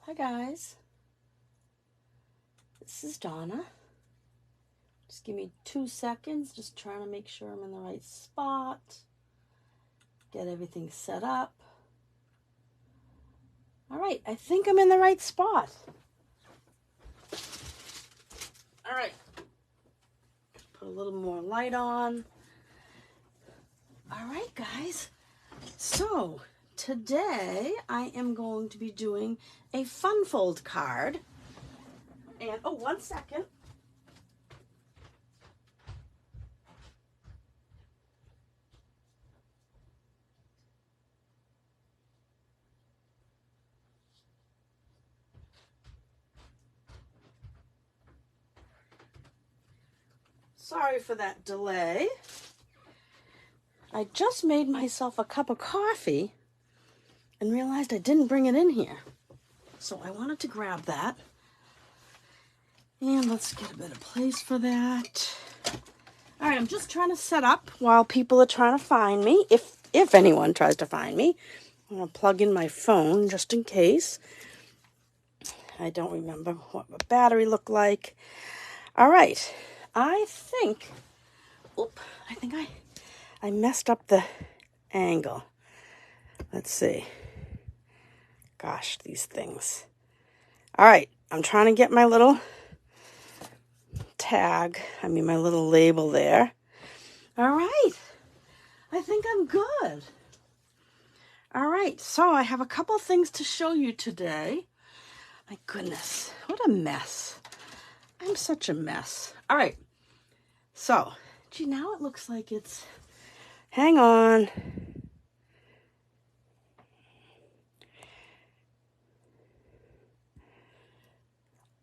Hi guys, this is Donna. Just give me 2 seconds, just trying to make sure I'm in the right spot. Get everything set up. All right, I think I'm in the right spot. All right, put a little more light on. All right, guys, so today I am going to be doing a fun fold card. And, oh, 1 second. Sorry for that delay. I just made myself a cup of coffee and realized I didn't bring it in here. So I wanted to grab that. And let's get a better place for that. All right, I'm just trying to set up while people are trying to find me. If anyone tries to find me. I'm going to plug in my phone just in case. I don't remember what my battery looked like. All right, I think I messed up the angle. Let's see. Gosh, these things. All right, I'm trying to get my little my little label there. All right, I think I'm good. All right, so I have a couple things to show you today. My goodness, what a mess. I'm such a mess. All right, so, gee, now it looks like it's, hang on.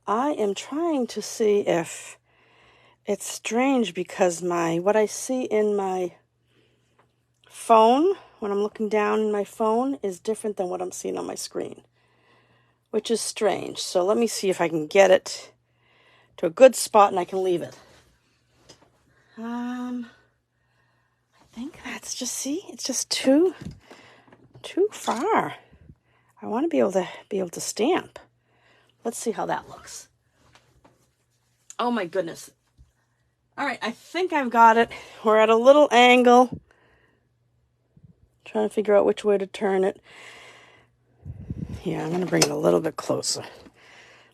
I am trying to see if it's strange because what I see in my phone, when I'm looking down in my phone, is different than what I'm seeing on my screen, which is strange. So let me see if I can get it to a good spot and I can leave it. I think that's just, see, it's just too far. I want to be able to stamp. Let's see how that looks. Oh my goodness. All right, I think I've got it. We're at a little angle. Trying to figure out which way to turn it. Yeah, I'm going to bring it a little bit closer.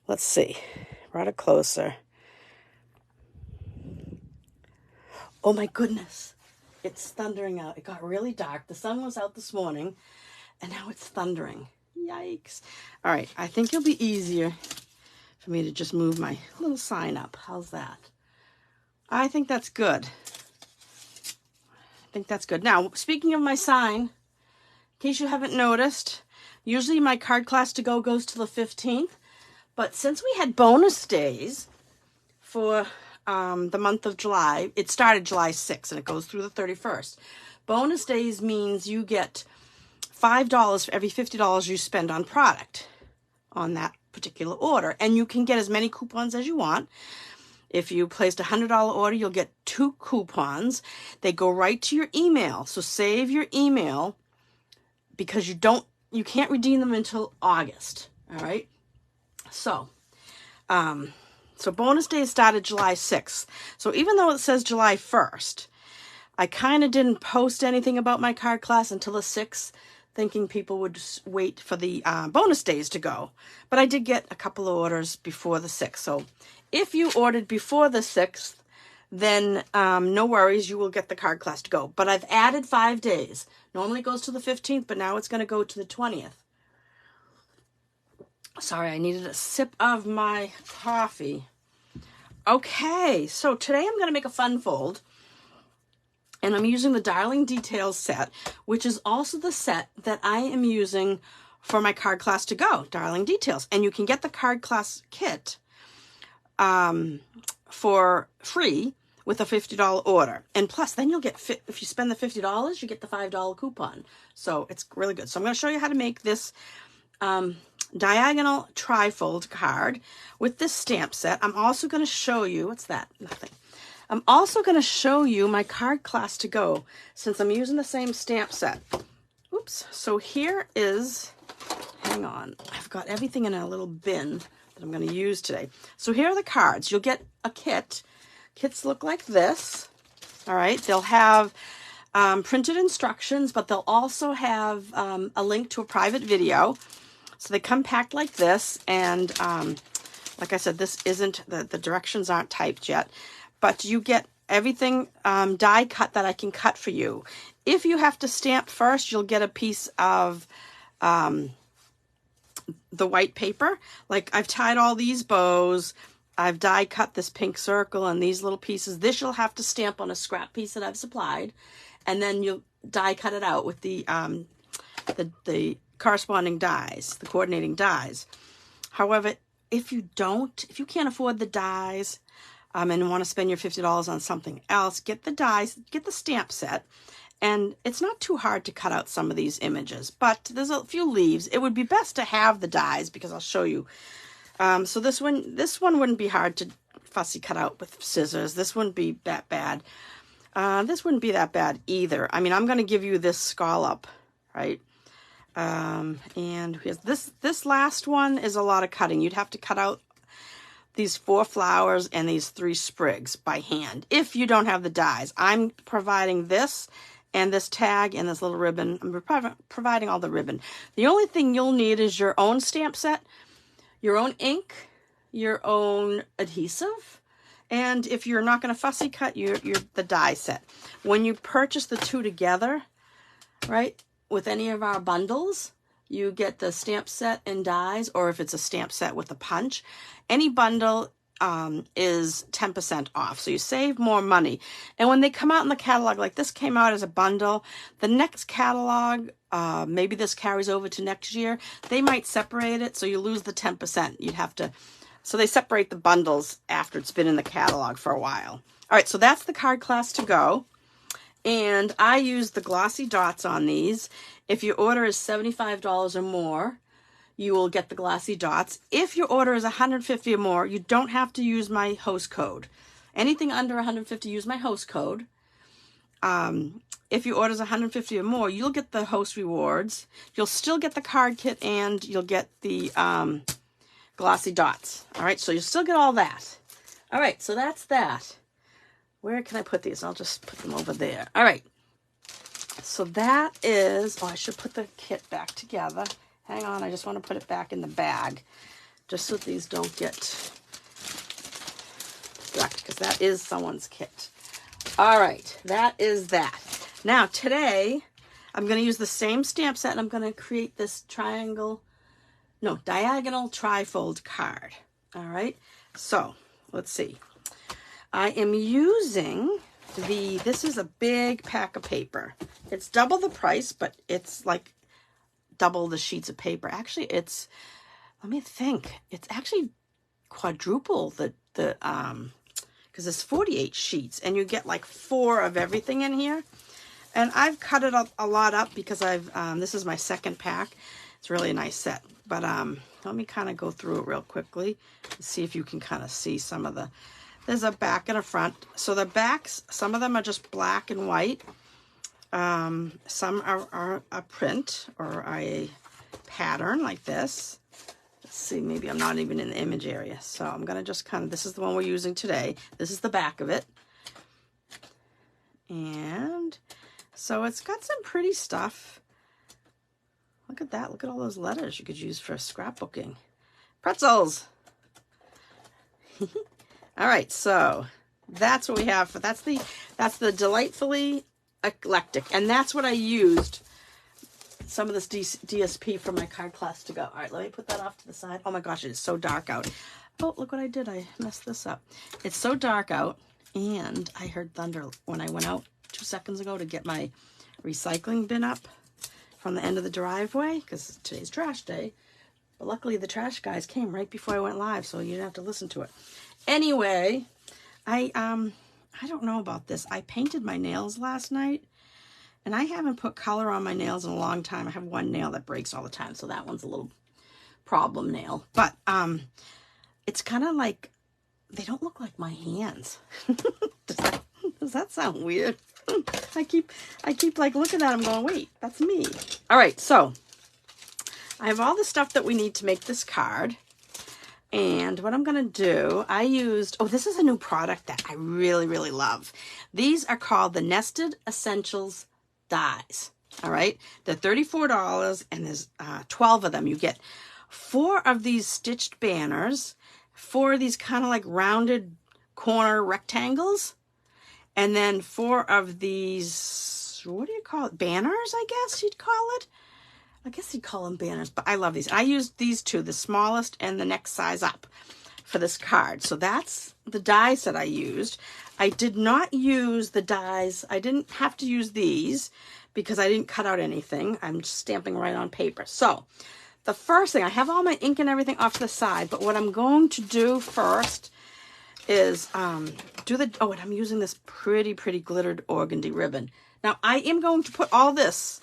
Let's see. Brought it closer. Oh my goodness. It's thundering out. It got really dark. The sun was out this morning, and now it's thundering. Yikes. All right, I think it'll be easier for me to just move my little sign up. How's that? I think that's good. I think that's good. Now, speaking of my sign, in case you haven't noticed, usually my card class to go goes to the 15th, but since we had bonus days for the month of July, it started July 6th and it goes through the 31st. Bonus days means you get $5 for every $50 you spend on product on that particular order, and you can get as many coupons as you want. If you placed a $100 order, you'll get 2 coupons. They go right to your email. So save your email because you can't redeem them until August. All right. So bonus day started July 6th. So even though it says July 1st, I kind of didn't post anything about my card class until the 6th, thinking people would wait for the bonus days to go. But I did get a couple of orders before the 6th. So if you ordered before the 6th, then no worries, you will get the card class to go. But I've added 5 days. Normally it goes to the 15th, but now it's going to go to the 20th. Sorry, I needed a sip of my coffee. Okay, so today I'm going to make a fun fold. And I'm using the Darling Details set, which is also the set that I am using for my card class to go, Darling Details. And you can get the card class kit for free with a $50 order. And plus, then you'll get, if you spend the $50, you get the $5 coupon. So it's really good. So I'm going to show you how to make this diagonal trifold card with this stamp set. I'm also going to show you, what's that? Nothing. I'm also going to show you my card class to go since I'm using the same stamp set. Oops. So here is, hang on. I've got everything in a little bin that I'm going to use today. So here are the cards. You'll get a kit. Kits look like this. All right. They'll have printed instructions, but they'll also have a link to a private video. So they come packed like this. And like I said, this isn't, the directions aren't typed yet. But you get everything die cut that I can cut for you. If you have to stamp first, you'll get a piece of the white paper. Like I've tied all these bows. I've die cut this pink circle and these little pieces. This you'll have to stamp on a scrap piece that I've supplied. And then you'll die cut it out with the corresponding dies, the coordinating dies. However, if you can't afford the dies and want to spend your $50 on something else, get the dies, get the stamp set. And it's not too hard to cut out some of these images, but there's a few leaves. It would be best to have the dies because I'll show you. So this one wouldn't be hard to fussy cut out with scissors. This wouldn't be that bad. This wouldn't be that bad either. I mean, I'm going to give you this scallop, right? And here's this last one is a lot of cutting. You'd have to cut out these 4 flowers and these 3 sprigs by hand if you don't have the dies. I'm providing this and this tag and this little ribbon. I'm providing all the ribbon. The only thing you'll need is your own stamp set, your own ink, your own adhesive, and if you're not going to fussy cut, the die set. When you purchase the 2 together, right, with any of our bundles, you get the stamp set and dies, or if it's a stamp set with a punch, any bundle is 10% off. So you save more money. And when they come out in the catalog, like this came out as a bundle, the next catalog, maybe this carries over to next year, they might separate it. So you lose the 10%. You'd have to, so they separate the bundles after it's been in the catalog for a while. All right. So that's the card class to go. And I use the glossy dots on these. If your order is $75 or more, you will get the glossy dots. If your order is $150 or more, you don't have to use my host code. Anything under $150, use my host code. If your order is $150 or more, you'll get the host rewards. You'll still get the card kit and you'll get the glossy dots. All right, so you'll still get all that. All right, so that's that. Where can I put these? I'll just put them over there. All right. So that is, I should put the kit back together. Hang on, I just want to put it back in the bag just so these don't get wrecked because that is someone's kit. All right, that is that. Now, today, I'm going to use the same stamp set and I'm going to create this diagonal trifold card. All right, so let's see. I am using this is a big pack of paper. It's double the price, but it's like double the sheets of paper. Actually, let me think. It's actually quadruple the because it's 48 sheets and you get like 4 of everything in here. And I've cut it up a lot up because this is my second pack. It's really a nice set. But let me kind of go through it real quickly and see if you can kind of see some of the, there's a back and a front. So the backs, some of them are just black and white. Some are a print or a pattern like this. Let's see, maybe I'm not even in the image area. So I'm going to just kind of, this is the one we're using today. This is the back of it. And so it's got some pretty stuff. Look at that. Look at all those letters you could use for scrapbooking. Pretzels. All right, so that's what we have. That's the Delightfully Eclectic, and that's what I used. Some of this DSP for my card class to go. All right, let me put that off to the side. Oh my gosh, it is so dark out. Oh, look what I did. I messed this up. It's so dark out, and I heard thunder when I went out 2 seconds ago to get my recycling bin up from the end of the driveway because today's trash day. But luckily, the trash guys came right before I went live, so you didn't have to listen to it. Anyway, I don't know about this. I painted my nails last night, and I haven't put color on my nails in a long time. I have one nail that breaks all the time, so that one's a little problem nail. But it's kind of like, they don't look like my hands. Does that sound weird? I keep like looking at them going, wait, that's me. All right, so I have all the stuff that we need to make this card. And what I'm going to do, I used, oh, this is a new product that I really, really love. These are called the Nested Essentials Dies. All right. They're $34 and there's 12 of them. You get 4 of these stitched banners, 4 of these kind of like rounded corner rectangles, and then 4 of these, what do you call it? Banners, I guess you'd call it. I guess you'd call them banners, but I love these. I used these 2, the smallest and the next size up for this card. So that's the dies that I used. I did not use the dies. I didn't have to use these because I didn't cut out anything. I'm just stamping right on paper. So the first thing, I have all my ink and everything off to the side, but what I'm going to do first is do the, oh, and I'm using this pretty glittered organdy ribbon. Now I am going to put all this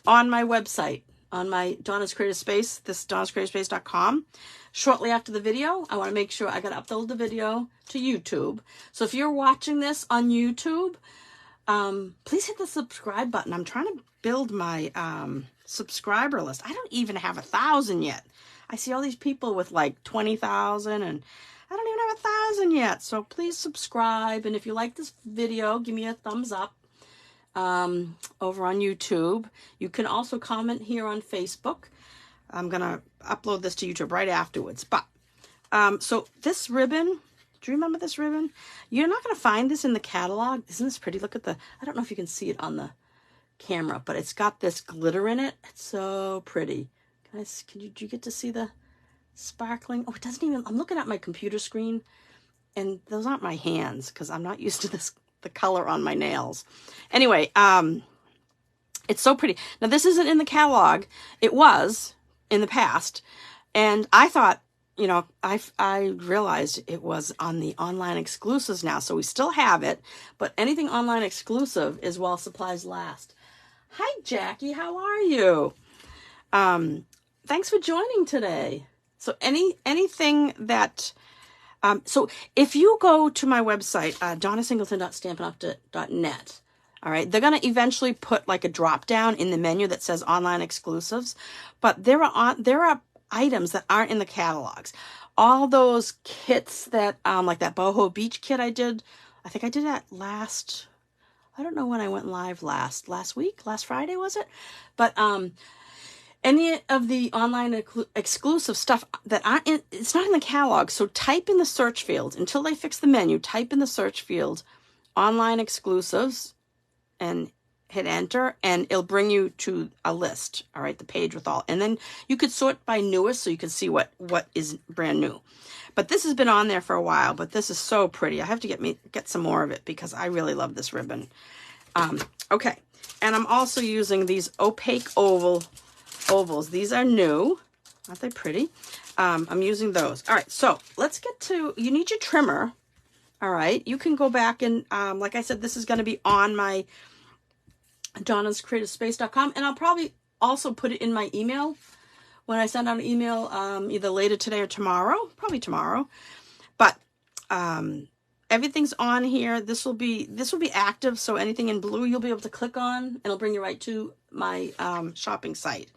on my website, on my Donna's Creative Space, this donnascreativespace.com. Shortly after the video, I want to make sure I got to upload the video to YouTube. So if you're watching this on YouTube, please hit the subscribe button. I'm trying to build my subscriber list. I don't even have 1,000 yet. I see all these people with like 20,000 and I don't even have 1,000 yet. So please subscribe. And if you like this video, give me a thumbs up. Over on YouTube. You can also comment here on Facebook. I'm going to upload this to YouTube right afterwards. But, so this ribbon, do you remember this ribbon? You're not going to find this in the catalog. Isn't this pretty? Look at the, I don't know if you can see it on the camera, but it's got this glitter in it. It's so pretty. Did you get to see the sparkling? Oh, it doesn't even, I'm looking at my computer screen and those aren't my hands because I'm not used to this, the color on my nails. Anyway, it's so pretty. Now this isn't in the catalog. It was in the past. And I thought, you know, I realized it was on the online exclusives now. So we still have it, but anything online exclusive is while supplies last. Hi, Jackie. How are you? Thanks for joining today. So anything that, so if you go to my website, donnasingleton.stampinup.net, all right, they're going to eventually put like a drop down in the menu that says online exclusives, but there are items that aren't in the catalogs. All those kits that, like that Boho Beach kit I did, I think I did that last, I don't know when I went live last week, last Friday was it? But, any of the online exclusive stuff that aren't in, it's not in the catalog. So type in the search field until they fix the menu. Type in the search field, online exclusives, and hit enter, and it'll bring you to a list. All right, the page with all, and then you could sort by newest, so you can see what is brand new. But this has been on there for a while. But this is so pretty. I have to get some more of it because I really love this ribbon. Okay, and I'm also using these opaque ovals. These are new. Aren't they pretty? I'm using those. All right, so let's get to, you need your trimmer. All right, you can go back and, like I said, this is going to be on my donnascreativespace.com, and I'll probably also put it in my email when I send out an email, either later today or tomorrow, probably tomorrow. But everything's on here. This will be active, so anything in blue you'll be able to click on, and it'll bring you right to my shopping site.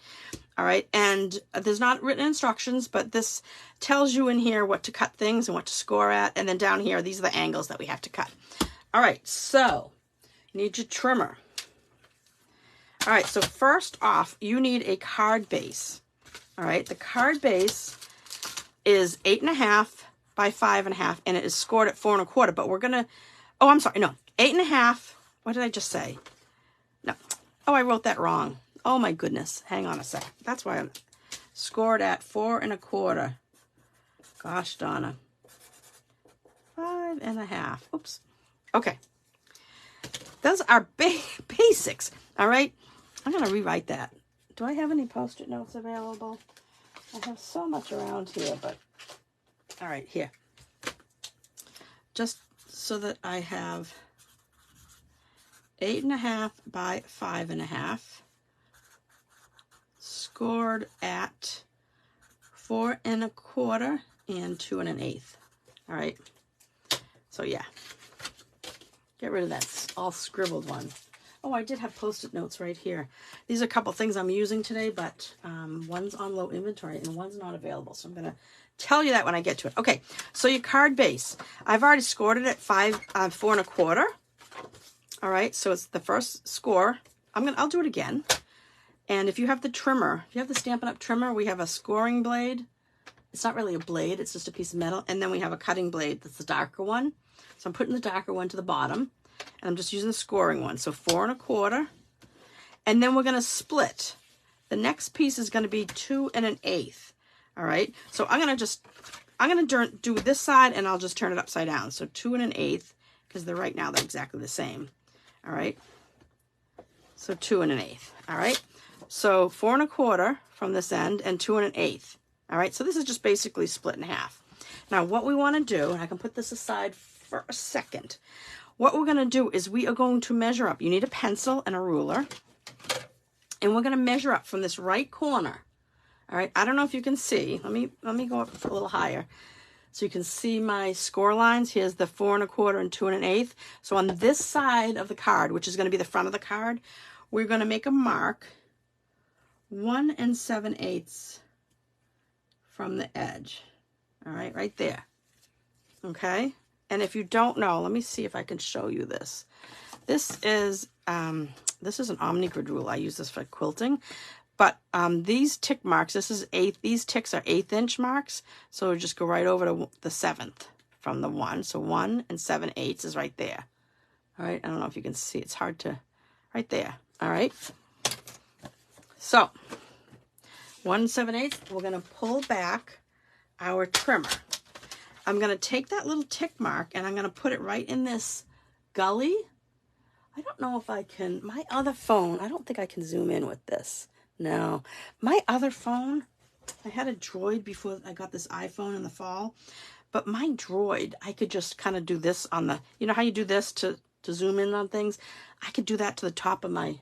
All right, and there's not written instructions, but this tells you in here what to cut things and what to score at, and then down here, these are the angles that we have to cut. All right, so you need your trimmer. All right, so first off, you need a card base. All right, the card base is 8.5 by 5.5, and it is scored at 4 1/4. But we're gonna, oh, I'm sorry, no, 8.5. What did I just say? No, oh, I wrote that wrong. Oh my goodness, hang on a sec. That's why I'm scored at 4 1/4. Gosh, Donna, 5.5. Oops. Okay, those are basics. All right, I'm gonna rewrite that. Do I have any Post-it notes available? I have so much around here, but all right, here. Just so that I have 8.5 by 5.5, scored at 4 1/4 and 2 1/8. All right. So yeah, get rid of that all scribbled one. Oh, I did have Post-it notes right here. These are a couple things I'm using today, but one's on low inventory and one's not available. So I'm going to tell you that when I get to it. Okay, so your card base. I've already scored it at 4 1/4. All right, so it's the first score. I'll do it again. And if you have the trimmer, if you have the Stampin' Up! Trimmer, we have a scoring blade. It's not really a blade, it's just a piece of metal. And then we have a cutting blade that's the darker one. So I'm putting the darker one to the bottom. And I'm just using the scoring one. So 4 1/4. And then we're going to split. The next piece is going to be 2 1/8. All right, so I'm going to do this side and I'll just turn it upside down. So 2 1/8, because right now they're exactly the same. All right, so 2 1/8. All right, so 4 1/4 from this end and 2 1/8. All right, so this is just basically split in half. Now what we want to do, and I can put this aside for a second. What we're going to do is we are going to measure up. You need a pencil and a ruler. And we're going to measure up from this right corner. All right, I don't know if you can see. Let me go up a little higher so you can see my score lines. Here's the 4 1/4 and 2 1/8. So on this side of the card, which is going to be the front of the card, we're going to make a mark 1 7/8 from the edge. All right, right there. Okay, and if you don't know, let me see if I can show you this. This is an omni-grid rule. I use this for quilting. But these tick marks, these ticks are 1/8 inch marks. So just go right over to the 7th from the 1. So 1 7/8 is right there. All right, I don't know if you can see. It's hard to, right there. All right. So 1 7/8, we're going to pull back our trimmer. I'm going to take that little tick mark and I'm going to put it right in this gully. I don't know if I can, my other phone, I don't think I can zoom in with this. No, my other phone, I had a Droid before I got this iPhone in the fall, but my Droid, I could just kind of do this on the, you know how you do this to zoom in on things? I could do that to the top of my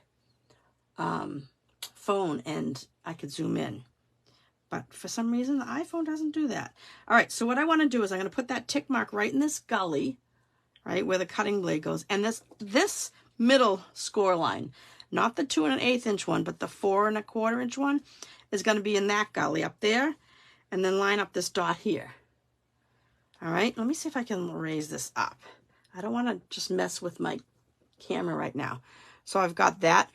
phone and I could zoom in. But for some reason, the iPhone doesn't do that. All right, so what I want to do is I'm going to put that tick mark right in this gully, right, where the cutting blade goes. And this middle score line, not the 2 1/8 inch one, but the 4 1/4 inch one, is going to be in that gully up there. And then line up this dot here. All right, let me see if I can raise this up. I don't want to just mess with my camera right now. So I've got that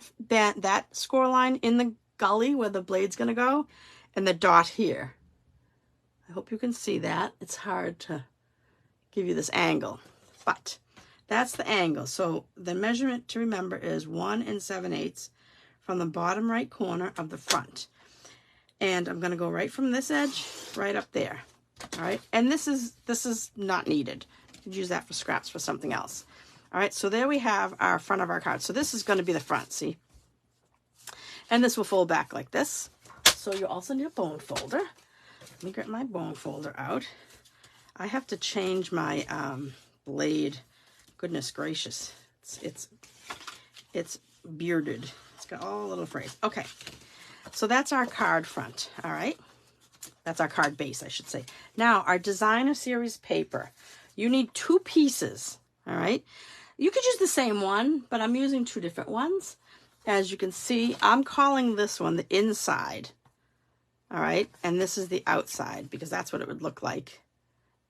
score line in the gully where the blade's going to go, and the dot here. I hope you can see that. It's hard to give you this angle, but that's the angle. So the measurement to remember is 1 7/8 from the bottom right corner of the front. And I'm going to go right from this edge right up there. All right, and this is not needed. You could use that for scraps for something else. All right, so there we have our front of our card. So this is going to be the front, see? And this will fold back like this. So you also need a bone folder. Let me get my bone folder out. I have to change my blade. Goodness gracious, it's bearded. It's got all little frays. Okay, so that's our card front. All right, that's our card base, I should say. Now our designer series paper. You need 2 pieces. All right, you could use the same one, but I'm using 2 different ones. As you can see, I'm calling this one the inside. All right, and this is the outside because that's what it would look like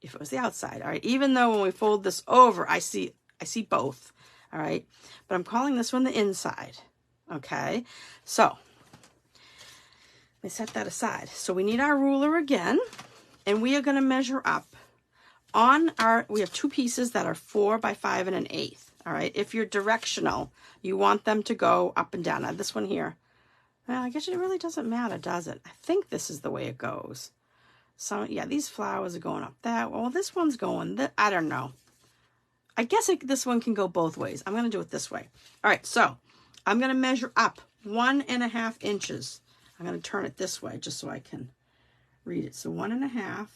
if it was the outside. All right, even though when we fold this over, I see both. All right, but I'm calling this one the inside. Okay, so let me set that aside. So we need our ruler again, and we are going to measure up on we have 2 pieces that are 4 by 5 1/8. All right, if you're directional, you want them to go up and down. Now this one here, well, I guess it really doesn't matter, does it? I think this is the way it goes. So yeah, these flowers are going up that. Well, this one's going that. I don't know. I guess this one can go both ways. I'm going to do it this way. All right, so I'm going to measure up 1 1/2 inches. I'm going to turn it this way just so I can read it. So 1 1/2.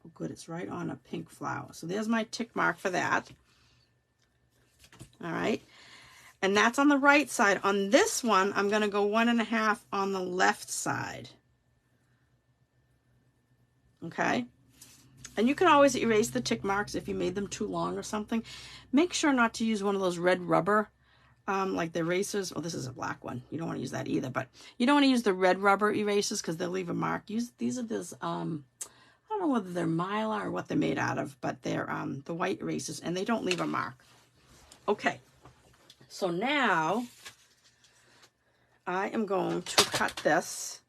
Oh, good, it's right on a pink flower. So there's my tick mark for that. All right, and that's on the right side. On this one, I'm going to go 1 1/2 on the left side. Okay, And you can always erase the tick marks if you made them too long or something. Make sure not to use one of those red rubber, like the erasers. Oh, this is a black one. You don't want to use that either, but you don't want to use the red rubber erasers because they'll leave a mark. These are this, I don't know whether they're Mylar or what they're made out of, but they're the white erasers, and they don't leave a mark. Okay, so now I am going to cut this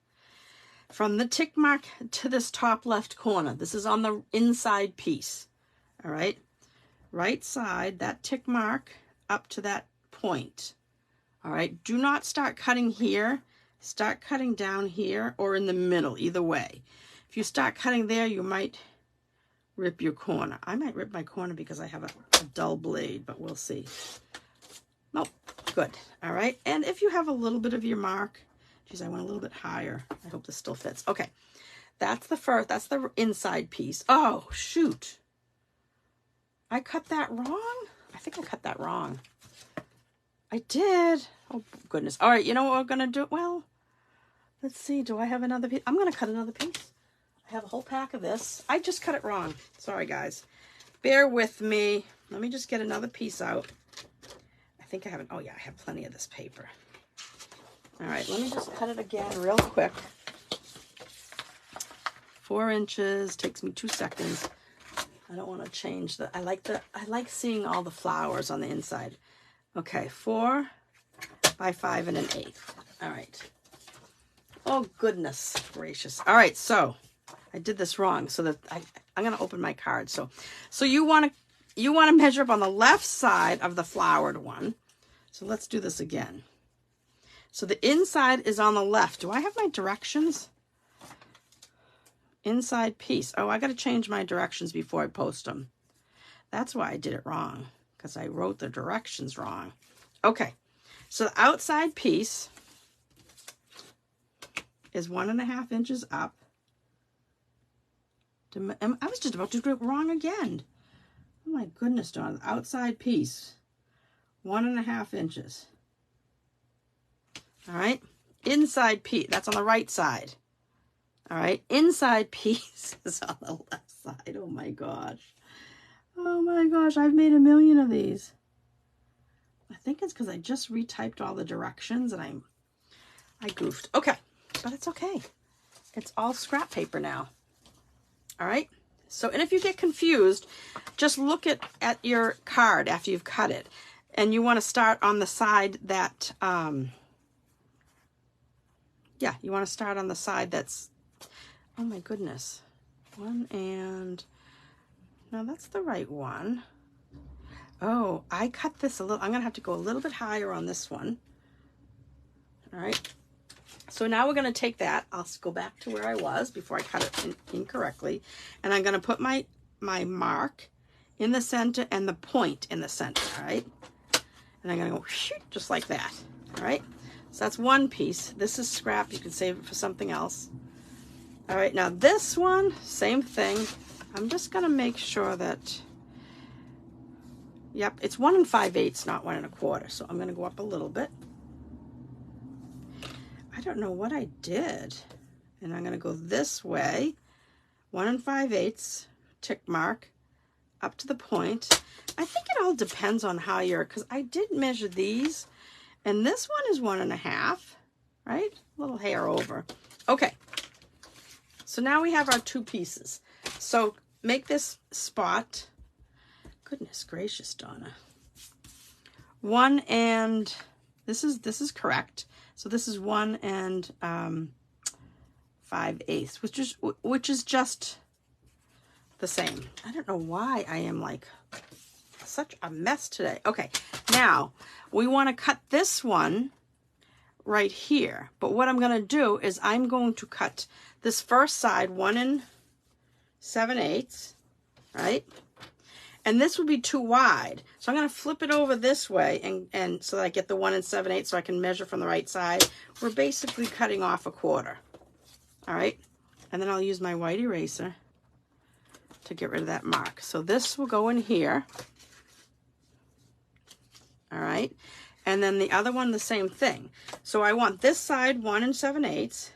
from the tick mark to this top left corner. This is on the inside piece. All right. Right side, that tick mark up to that point. All right. Do not start cutting here. Start cutting down here or in the middle, either way. If you start cutting there, you might rip your corner. I might rip my corner because I have a dull blade, but we'll see. Nope. Good. All right. And if you have a little bit of your mark, geez, I went a little bit higher. I hope this still fits. Okay. That's the first, that's the inside piece. Oh, shoot. I cut that wrong? I think I cut that wrong. I did. Oh, goodness. All right. You know what we're going to do? Well, let's see. Do I have another piece? I'm going to cut another piece. I have a whole pack of this. I just cut it wrong. Sorry, guys. Bear with me. Let me just get another piece out. I think I haven't. Oh, yeah, I have plenty of this paper. All right, let me just cut it again real quick. 4 inches, takes me 2 seconds. I don't want to change I like seeing all the flowers on the inside. Okay, 4 by 5 1/8. All right. Oh, goodness gracious. All right, so I did this wrong. So that I'm going to open my card. So you want to measure up on the left side of the flowered one. So let's do this again. So the inside is on the left. Do I have my directions? Inside piece. Oh, I got to change my directions before I post them. That's why I did it wrong, because I wrote the directions wrong. Okay, so the outside piece is 1.5 inches up. I was just about to do it wrong again. Oh my goodness, Donna. The outside piece, 1.5 inches. All right, inside piece, that's on the right side. All right, inside piece is on the left side. Oh my gosh. Oh my gosh, I've made a million of these. I think it's because I just retyped all the directions and I goofed. Okay, but it's okay. It's all scrap paper now. All right, so, and if you get confused, just look at your card after you've cut it. And you want to start on the side that, yeah, you want to start on the side that's, oh my goodness. No, that's the right one. Oh, I cut this a little, I'm going to have to go a little bit higher on this one. All right. So now we're going to take that. I'll go back to where I was before I cut it incorrectly. And I'm going to put my mark in the center and the point in the center. All right. And I'm going to go just like that. All right. So that's one piece. This is scrap. You can save it for something else. All right. Now this one, same thing. I'm just going to make sure that, yep, it's 1 5/8, not 1 1/4. So I'm going to go up a little bit. I don't know what I did. And I'm going to go this way, 1 5/8, tick mark, up to the point. I think it all depends on how you're, because I did measure these, and this one is 1 1/2, right? A little hair over. Okay. So now we have our 2 pieces. So make this spot, goodness gracious, Donna. 1 and, this is correct. So this is 1 5/8, which is just the same. I don't know why I am like such a mess today. Okay, now we want to cut this one right here. But what I'm going to do is I'm going to cut this first side 1 7/8, right? And this would be too wide. So I'm going to flip it over this way and so that I get the 1 7/8 so I can measure from the right side. We're basically cutting off 1/4. All right. And then I'll use my white eraser to get rid of that mark. So this will go in here. All right. And then the other one, the same thing. So I want this side 1 7/8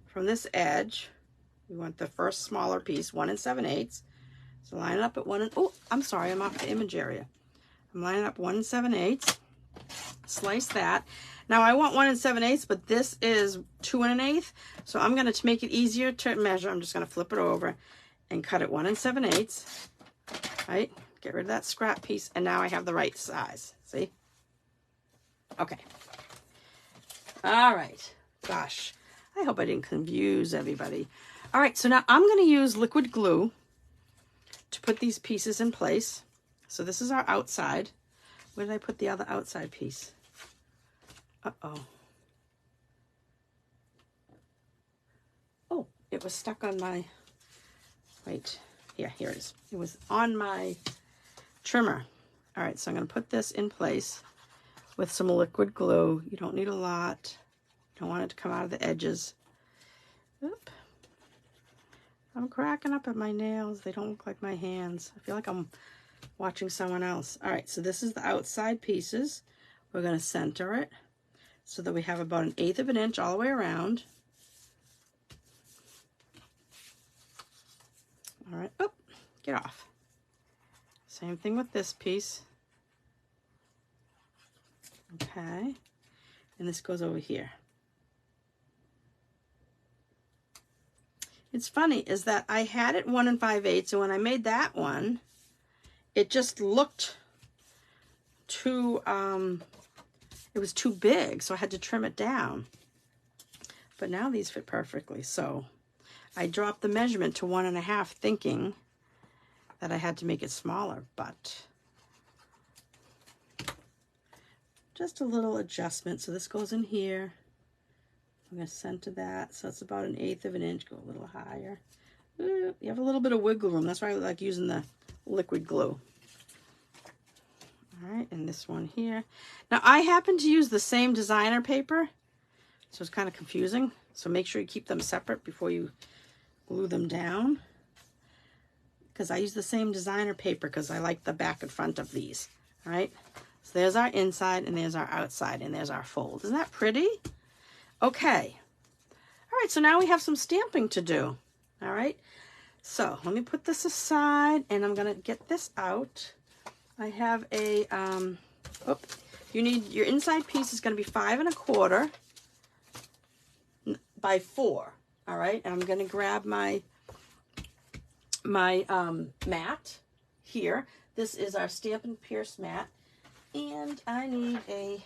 from this edge, We want the first smaller piece, 1 7/8. So line it up at 1 oh, I'm sorry, I'm off the image area. I'm lining up 1 7/8. Slice that. Now I want 1 7/8, but this is 2 1/8. So I'm going to make it easier to measure. I'm just going to flip it over and cut it 1 7/8. Right? Get rid of that scrap piece, and now I have the right size. See? Okay. All right. Gosh, I hope I didn't confuse everybody. All right, so now I'm going to use liquid glue to put these pieces in place. So this is our outside. Where did I put the other outside piece? Uh-oh. Oh, it was stuck on my, wait, here it is. It was on my trimmer. All right, so I'm going to put this in place with some liquid glue. You don't need a lot. You don't want it to come out of the edges. Oop. I'm cracking up at my nails. They don't look like my hands. I feel like I'm watching someone else. All right, so this is the outside pieces. We're going to center it so that we have about 1/8 of an inch all the way around. All right, oh, get off. Same thing with this piece. Okay, and this goes over here. It's funny is that I had it 1 5/8, and when I made that one, it just looked too, it was too big, so I had to trim it down. But now these fit perfectly, so I dropped the measurement to 1 1/2, thinking that I had to make it smaller, but just a little adjustment. So this goes in here. I'm going to center that, so it's about 1/8 of an inch. Go a little higher. Ooh, you have a little bit of wiggle room. That's why I like using the liquid glue. All right, and this one here. Now, I happen to use the same designer paper, so it's kind of confusing. So make sure you keep them separate before you glue them down, because I use the same designer paper because I like the back and front of these. All right, so there's our inside, and there's our outside, and there's our fold. Isn't that pretty? Okay. All right, so now we have some stamping to do. All right, so let me put this aside, and I'm going to get this out. I have a, you need, your inside piece is going to be 5 1/4 by 4. All right, and I'm going to grab my mat here. This is our Stampin' Pierce mat, and I need a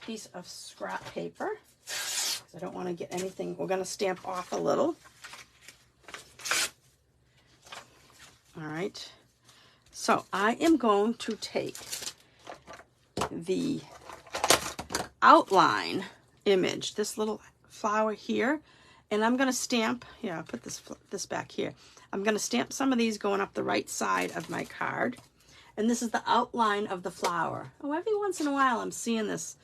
piece of scrap paper. I don't want to get anything. We're going to stamp off a little. All right. So I am going to take the outline image, this little flower here, and I'm going to stamp, here, I'll put this back here. I'm going to stamp some of these going up the right side of my card. And this is the outline of the flower. Oh, every once in a while I'm seeing this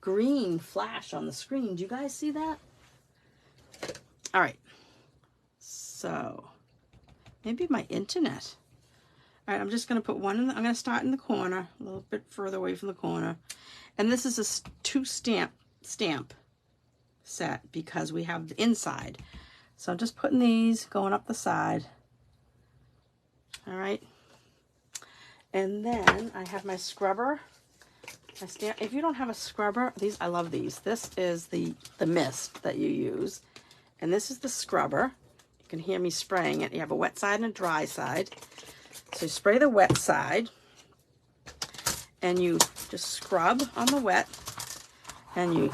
green flash on the screen. Do you guys see that? All right. So maybe my internet. All right, I'm just going to put one in I'm going to start in the corner, a little bit further away from the corner. And this is a 2 stamp set because we have the inside. So I'm just putting these going up the side. All right. And then I have my scrubber. If you don't have a scrubber, these, I love these. This is the mist that you use. And this is the scrubber. You can hear me spraying it. You have a wet side and a dry side. So you spray the wet side and you just scrub on the wet and you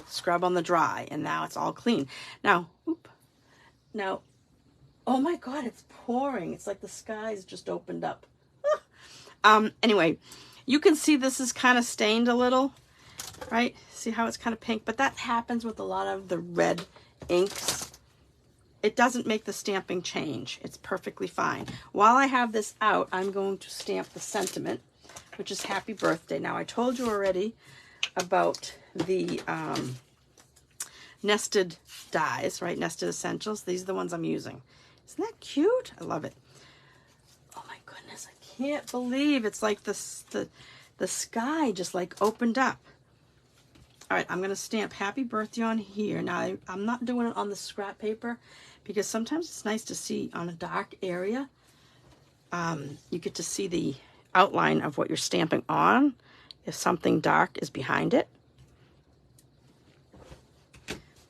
scrub on the dry, and now it's all clean. Now, oh my God, it's pouring. It's like the skies just opened up. Anyway, you can see this is kind of stained a little, right? See how it's kind of pink? But that happens with a lot of the red inks. It doesn't make the stamping change. It's perfectly fine. While I have this out, I'm going to stamp the sentiment, which is happy birthday. Now, I told you already about the nested dies, right? Nested essentials. These are the ones I'm using. Isn't that cute? I love it. Oh my goodness, I can't believe it's like the sky just like opened up. All right, I'm going to stamp happy birthday on here. Now, I'm not doing it on the scrap paper because sometimes it's nice to see on a dark area. You get to see the outline of what you're stamping on if something dark is behind it.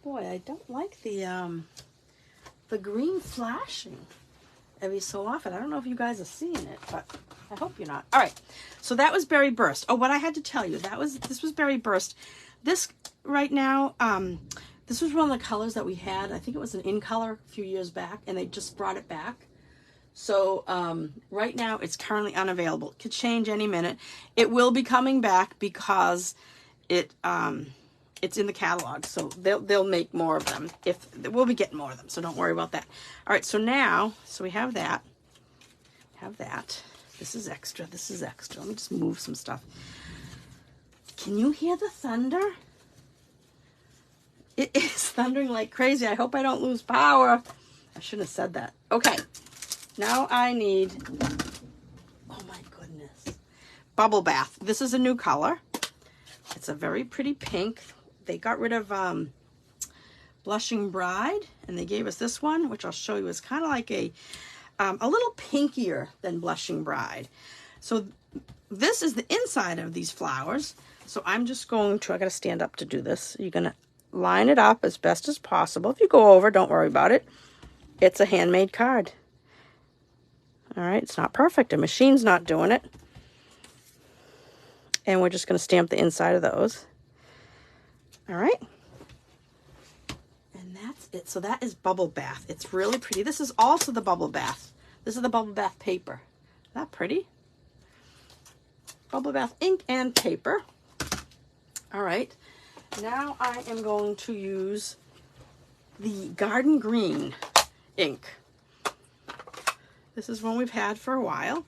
Boy, I don't like the green flashing every so often. I don't know if you guys are seeing it, but I hope you're not. All right, so that was Berry Burst. Oh, what I had to tell you, this was Berry Burst. This right now, this was one of the colors that we had. I think it was an in color a few years back, and they just brought it back. So right now it's currently unavailable. It could change any minute. It will be coming back because it's in the catalog, so they'll make more of them. We'll be getting more of them, so don't worry about that. All right, so now, we have that. This is extra. This is extra. Let me just move some stuff. Can you hear the thunder? It is thundering like crazy. I hope I don't lose power. I shouldn't have said that. Okay, now I need, oh my goodness, Bubble Bath. This is a new color. It's a very pretty pink. They got rid of Blushing Bride, and they gave us this one, which I'll show you. It's kind of like a little pinkier than Blushing Bride. So this is the inside of these flowers. So I'm just going to, I got to stand up to do this. You're going to line it up as best as possible. If you go over, don't worry about it. It's a handmade card. All right, it's not perfect. A machine's not doing it. And we're just going to stamp the inside of those. All right. And that's it. So that is Bubble Bath. It's really pretty. This is also the Bubble Bath. This is the Bubble Bath paper. Isn't that pretty? Bubble Bath ink and paper. All right. Now I am going to use the Garden Green ink. This is one we've had for a while.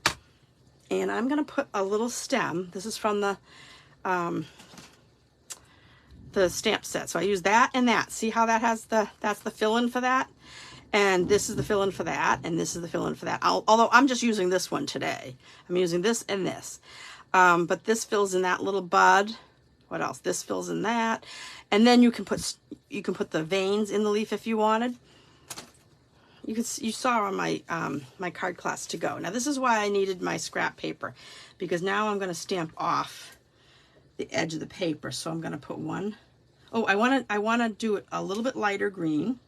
And I'm going to put a little stem. This is from the stamp set. So I use that and that. See how that has that's the fill-in for that? And this is the fill-in for that. And this is the fill-in for that. Although I'm just using this one today. I'm using this and this. But this fills in that little bud. What else? This fills in that. And then you can put the veins in the leaf if you wanted. You saw on my my card class to go. Now this is why I needed my scrap paper, because now I'm going to stamp off the edge of the paper. So I'm going to put one. Oh, I want to do it a little bit lighter green.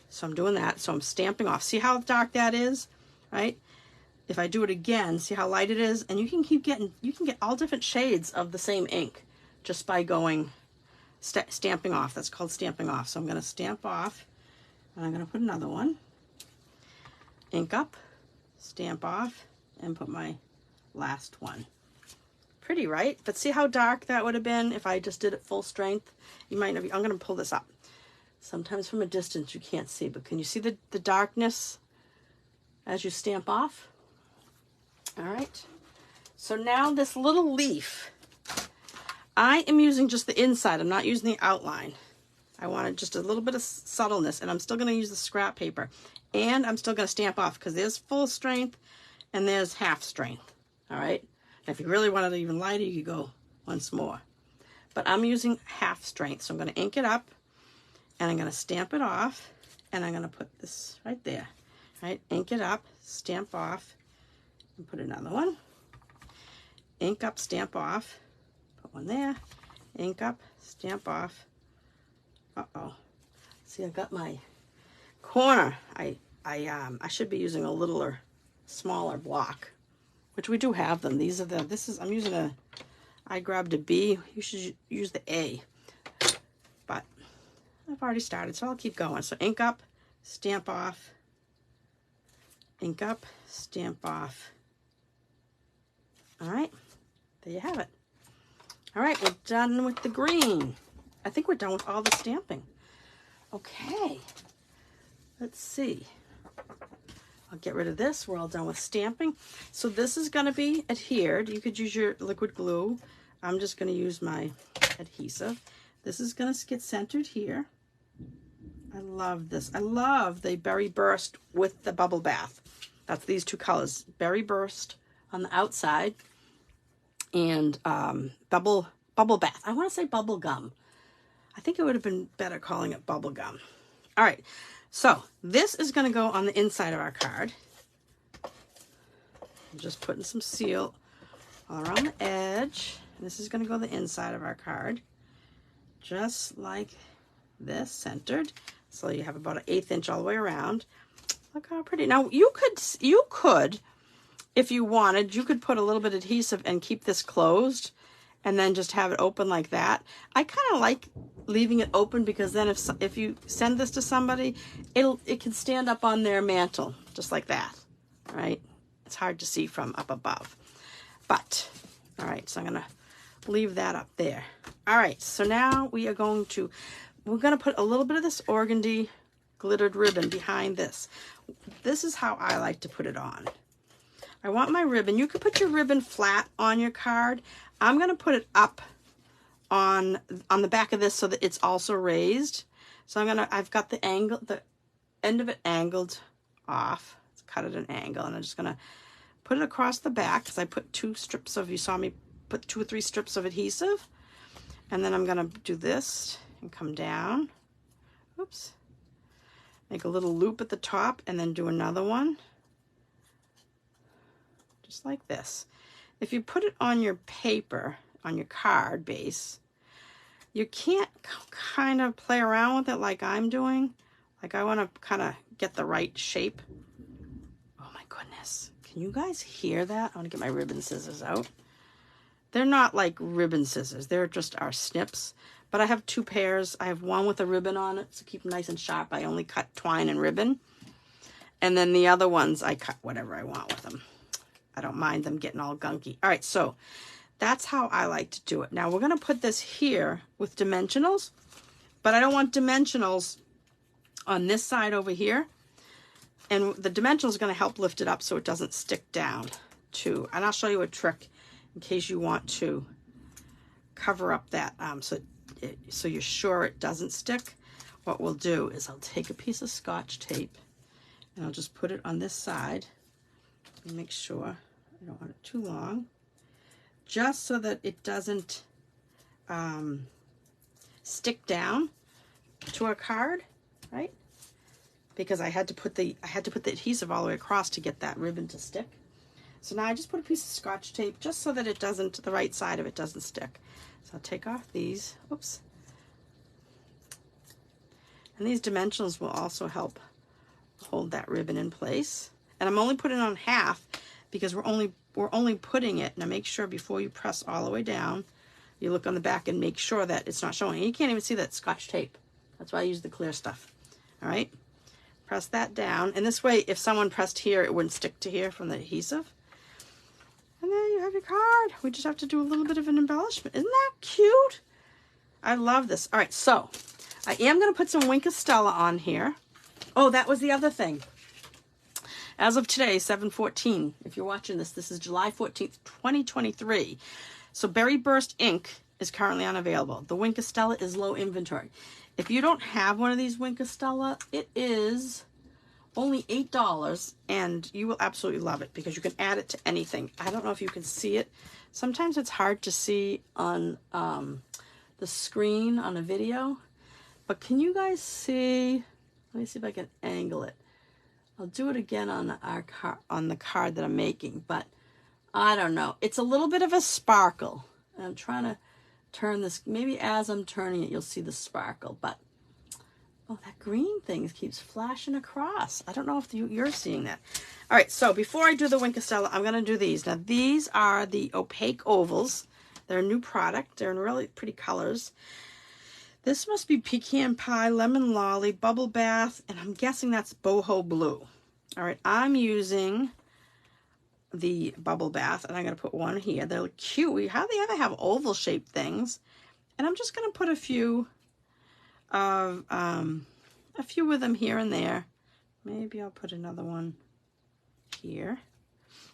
So I'm doing that. So I'm stamping off. See how dark that is, right? If I do it again, see how light it is, and you can get all different shades of the same ink just by going stamping off. That's called stamping off. So I'm going to stamp off. And I'm going to put another one, ink up, stamp off, and put my last one. Pretty, right? But see how dark that would have been if I just did it full strength? You might not be, I'm going to pull this up. Sometimes from a distance you can't see, but can you see the darkness as you stamp off? All right. So now this little leaf, I am using just the inside. I'm not using the outline. I wanted just a little bit of subtleness, and I'm still going to use the scrap paper, and I'm still going to stamp off because there's full strength and there's half strength. All right. And if you really wanted it even lighter, you could go once more. But I'm using half strength, so I'm going to ink it up, and I'm going to stamp it off, and I'm going to put this right there. Right. Ink it up, stamp off, and put another one. Ink up, stamp off, put one there. Ink up, stamp off. Uh-oh. See, I got my corner. I should be using a littler, smaller block, which we do have them. These are I'm using I grabbed a B. You should use the A. But I've already started, so I'll keep going. So ink up, stamp off. Ink up, stamp off. All right. There you have it. All right, we're done with the green. I think we're done with all the stamping. Okay, let's see. I'll get rid of this. We're all done with stamping. So this is going to be adhered. You could use your liquid glue. I'm just going to use my adhesive. This is going to get centered here. I love this. I love the Berry Burst with the Bubble Bath. That's these two colors. Berry Burst on the outside and Bubble bubble bath. I want to say bubble gum. I think it would have been better calling it bubble gum. All right, so this is going to go on the inside of our card. I'm just putting some seal all around the edge. This is going to go the inside of our card, just like this, centered. So you have about an 1/8 inch all the way around. Look how pretty. Now you could, if you wanted, you could put a little bit of adhesive and keep this closed, and then just have it open like that. I kind of like leaving it open because then if you send this to somebody, it can stand up on their mantle just like that, right? It's hard to see from up above, but all right. So I'm gonna leave that up there. All right. So now we're gonna put a little bit of this organdy glittered ribbon behind this. This is how I like to put it on. I want my ribbon. You could put your ribbon flat on your card. I'm going to put it up on the back of this so that it's also raised. So I've got the end of it angled off. Let's cut it at an angle, and I'm just going to put it across the back because I put 2 strips of, you saw me put 2 or 3 strips of adhesive. And then I'm going to do this and come down. Oops. Make a little loop at the top and then do another one. Just like this. If you put it on your paper, on your card base, you can't kind of play around with it like I'm doing. Like I want to kind of get the right shape. Oh my goodness. Can you guys hear that? I want to get my ribbon scissors out. They're not like ribbon scissors. They're just our snips. But I have 2 pairs. I have one with a ribbon on it to keep them nice and sharp. I only cut twine and ribbon. And then the other ones, I cut whatever I want with them. I don't mind them getting all gunky. All right, so that's how I like to do it. Now we're going to put this here with dimensionals, but I don't want dimensionals on this side over here. And the dimensional is going to help lift it up so it doesn't stick down too. And I'll show you a trick in case you want to cover up that so you're sure it doesn't stick. What we'll do is I'll take a piece of Scotch tape and I'll just put it on this side and make sure I don't want it too long, just so that it doesn't stick down to our card, right? Because I had to put the adhesive all the way across to get that ribbon to stick. So now I just put a piece of Scotch tape just so that it doesn't, the right side of it doesn't stick. So I'll take off these, oops. And these dimensionals will also help hold that ribbon in place. And I'm only putting it on half because we're only putting it. Now make sure before you press all the way down, you look on the back and make sure that it's not showing. You can't even see that Scotch tape. That's why I use the clear stuff. All right, press that down. And this way, if someone pressed here, it wouldn't stick to here from the adhesive. And there you have your card. We just have to do a little bit of an embellishment. Isn't that cute? I love this. All right, so I am going to put some Wink of Stella on here. Oh, that was the other thing. As of today, 7/14, if you're watching this, this is July 14th, 2023. So Berry Burst ink is currently unavailable. The Wink of Stella is low inventory. If you don't have one of these Wink of Stella, it is only $8, and you will absolutely love it because you can add it to anything. I don't know if you can see it. Sometimes it's hard to see on the screen on a video, but can you guys see? Let me see if I can angle it. I'll do it again on the card that I'm making, but I don't know. It's a little bit of a sparkle. And I'm trying to turn this. Maybe as I'm turning it, you'll see the sparkle, but oh, that green thing keeps flashing across. I don't know if you're seeing that. All right, so before I do the Wink of Stella, I'm going to do these. Now, these are the opaque ovals. They're a new product. They're in really pretty colors. This must be Pecan Pie, Lemon Lolly, Bubble Bath, and I'm guessing that's Boho Blue. All right, I'm using the Bubble Bath, and I'm going to put one here. They're cute. We hardly ever have oval-shaped things. And I'm just going to put a few of them here and there. Maybe I'll put another one here.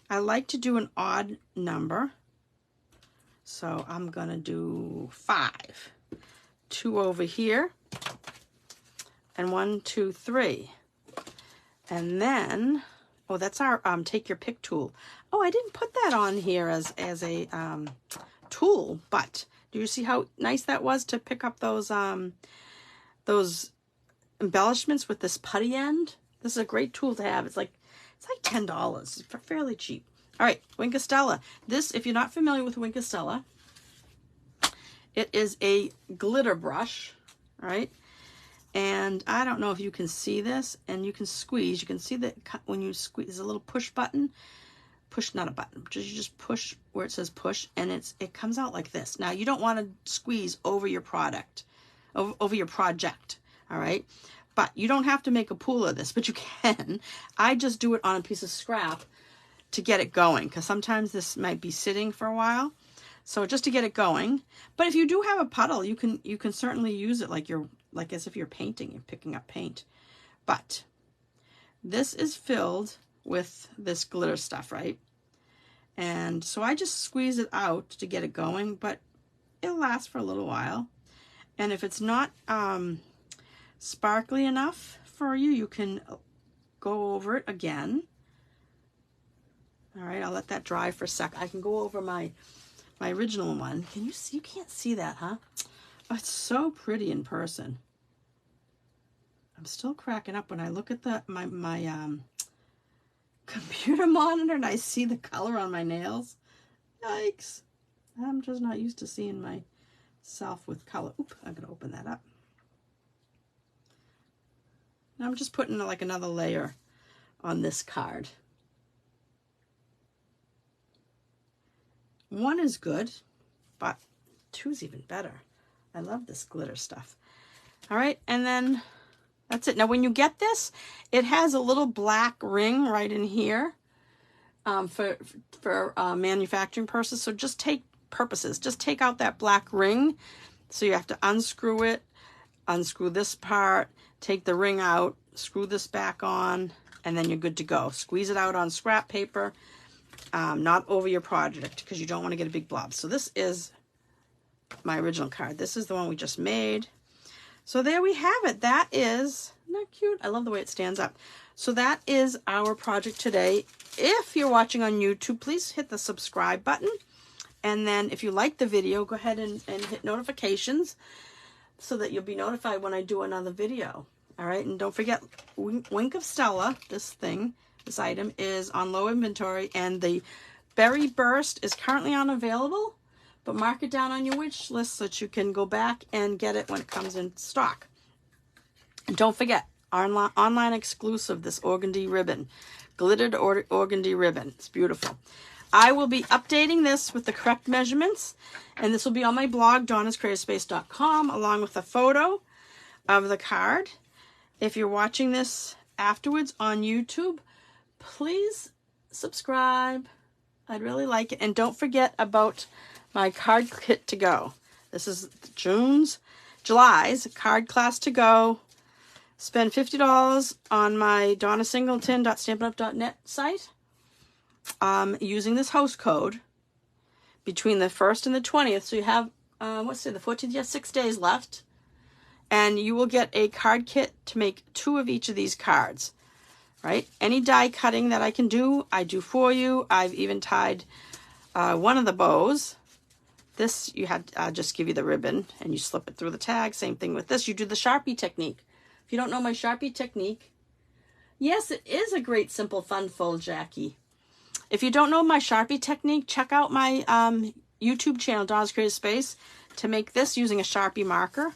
I like to do an odd number, so I'm going to do 5. 2 over here, and 1, 2, 3. And then, oh, that's our take your pick tool. Oh, I didn't put that on here as a tool, but Do you see how nice that was to pick up those embellishments with this putty end? This is a great tool to have. It's like $10. It's fairly cheap. All right, Wink of Stella. This, if you're not familiar with Wink of Stella, it is a glitter brush, right? And I don't know if you can see this, and you can squeeze. You can see that when you squeeze, there's a little push button. Push, not a button, you just push where it says push, and it comes out like this. Now, you don't want to squeeze over your product, over your project, all right? But you don't have to make a pool of this, but you can. I just do it on a piece of scrap to get it going, because sometimes this might be sitting for a while. So just to get it going. But if you do have a puddle, you can certainly use it like as if you're painting, you're picking up paint. But this is filled with this glitter stuff, right? And so I just squeeze it out to get it going, but it'll last for a little while. And if it's not sparkly enough for you, you can go over it again. All right, I'll let that dry for a sec. I can go over my original one. Can you see? You can't see that, huh? Oh, it's so pretty in person. I'm still cracking up when I look at my computer monitor and I see the color on my nails. Yikes. I'm just not used to seeing myself with color. Oop, I'm going to open that up. Now I'm just putting like another layer on this card. One is good, but two's even better. I love this glitter stuff. All right, and then that's it. Now, when you get this, it has a little black ring right in here for manufacturing purposes. So just take out that black ring. So you have to unscrew it, unscrew this part, take the ring out, screw this back on, and then you're good to go. Squeeze it out on scrap paper, not over your project, because you don't want to get a big blob. So this is my original card. This is the one we just made. So there we have it. That is, isn't that cute? I love the way it stands up. So that is our project today. If you're watching on YouTube, please hit the subscribe button. And then if you like the video, go ahead and hit notifications so that you'll be notified when I do another video. All right, and don't forget, Wink of Stella, this item is on low inventory, and the Berry Burst is currently unavailable. But mark it down on your wish list so that you can go back and get it when it comes in stock. And don't forget, our online exclusive, this organdy ribbon. Glittered organdy ribbon. It's beautiful. I will be updating this with the correct measurements. And this will be on my blog, donnascreativespace.com, along with a photo of the card. If you're watching this afterwards on YouTube, please subscribe. I'd really like it. And don't forget about my card kit to go. This is July's card class to go. Spend $50 on my donnasingleton.stampinup.net site using this host code between the 1st and the 20th. So you have, let's say the 14th, you have 6 days left. And you will get a card kit to make 2 of each of these cards, right? Any die cutting that I can do, I do for you. I've even tied one of the bows. This, you had just give you the ribbon and you slip it through the tag. Same thing with this. You do the Sharpie technique. If you don't know my Sharpie technique, yes, it is a great, simple, fun fold, Jackie. If you don't know my Sharpie technique, check out my YouTube channel, Donna's Creative Space, to make this using a Sharpie marker.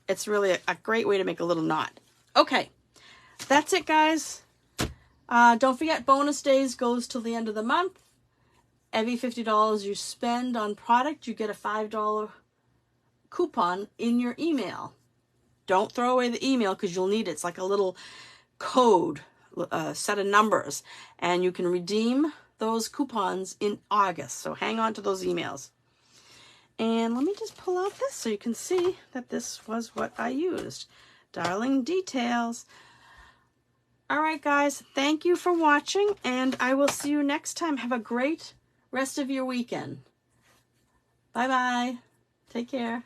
It's really a great way to make a little knot. Okay, that's it, guys. Don't forget, bonus days goes till the end of the month. Every $50 you spend on product, you get a $5 coupon in your email. Don't throw away the email because you'll need it. It's like a little code, set of numbers, and you can redeem those coupons in August. So hang on to those emails. And let me just pull out this so you can see that this was what I used. Darling details. All right, guys, thank you for watching, and I will see you next time. Have a great rest of your weekend. Bye-bye. Take care.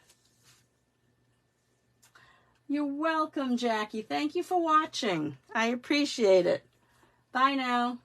You're welcome, Jackie. Thank you for watching. I appreciate it. Bye now.